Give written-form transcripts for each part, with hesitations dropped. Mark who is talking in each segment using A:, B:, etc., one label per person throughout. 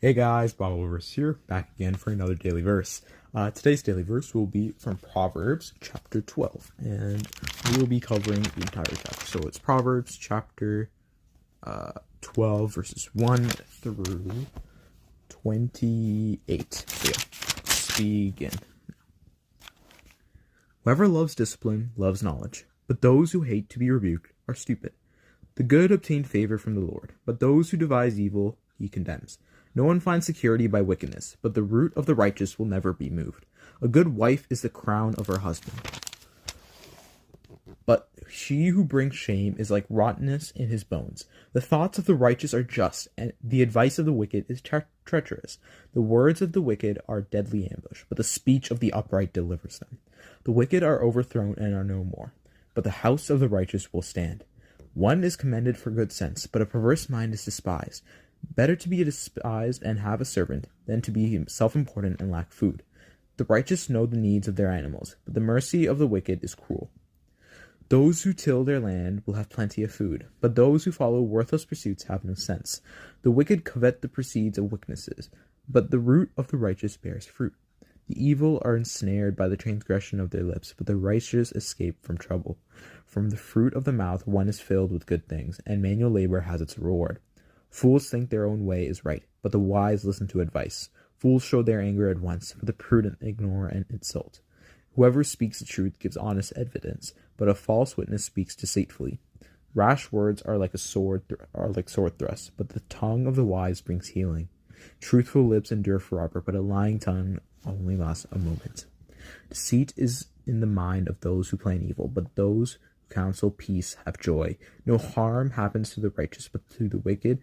A: Hey guys, Bibleverse here, back again for another daily verse. Today's daily verse will be from Proverbs chapter 12, and we will be covering the entire chapter. So it's Proverbs chapter 12, verses 1 through 28. So yeah, let's begin. Whoever loves discipline loves knowledge, but those who hate to be rebuked are stupid. The good obtain favor from the Lord, but those who devise evil he condemns. No one finds security by wickedness, but the root of the righteous will never be moved. A good wife is the crown of her husband, but she who brings shame is like rottenness in his bones. The thoughts of the righteous are just, and the advice of the wicked is treacherous. The words of the wicked are deadly ambush, but the speech of the upright delivers them. The wicked are overthrown and are no more, but the house of the righteous will stand. One is commended for good sense, but a perverse mind is despised. Better to be despised and have a servant than to be self-important and lack food. The righteous know the needs of their animals, but the mercy of the wicked is cruel. Those who till their land will have plenty of food, but those who follow worthless pursuits have no sense. The wicked covet the proceeds of wickednesses, but the root of the righteous bears fruit. The evil are ensnared by the transgression of their lips, but the righteous escape from trouble. From the fruit of the mouth one is filled with good things, and manual labor has its reward. Fools think their own way is right, but the wise listen to advice. Fools show their anger at once, but the prudent ignore an insult. Whoever speaks the truth gives honest evidence, but a false witness speaks deceitfully. Rash words are like sword thrusts, but the tongue of the wise brings healing. Truthful lips endure forever, but a lying tongue only lasts a moment. Deceit is in the mind of those who plan evil, but those who counsel peace have joy. No harm happens to the righteous, but to the wicked.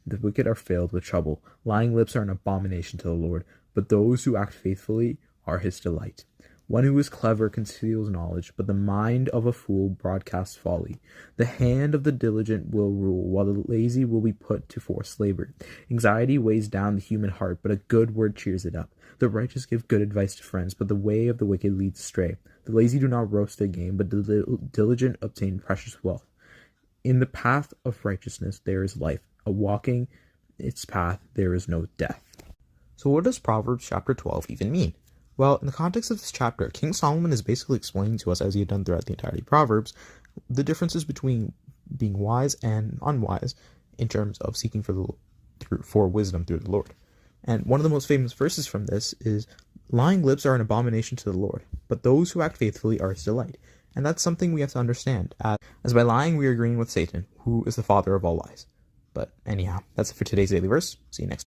A: The wicked are filled with trouble. Lying lips are an abomination to the Lord, but those who act faithfully are his delight. One who is clever conceals knowledge, but the mind of a fool broadcasts folly. The hand of the diligent will rule, while the lazy will be put to forced labor. Anxiety weighs down the human heart, but a good word cheers it up. The righteous give good advice to friends, but the way of the wicked leads astray. The lazy do not roast their game, but the diligent obtain precious wealth. In the path of righteousness there is life. A walking its path there is no death. So what does Proverbs chapter 12 even mean? Well, in the context of this chapter, King Solomon is basically explaining to us, as he had done throughout the entirety of Proverbs, the differences between being wise and unwise in terms of seeking for wisdom through the Lord. And one of the most famous verses from this is, lying lips are an abomination to the Lord, but those who act faithfully are his delight. And that's something we have to understand, as by lying we are agreeing with Satan, who is the father of all lies. But anyhow, that's it for today's daily verse. See you next time.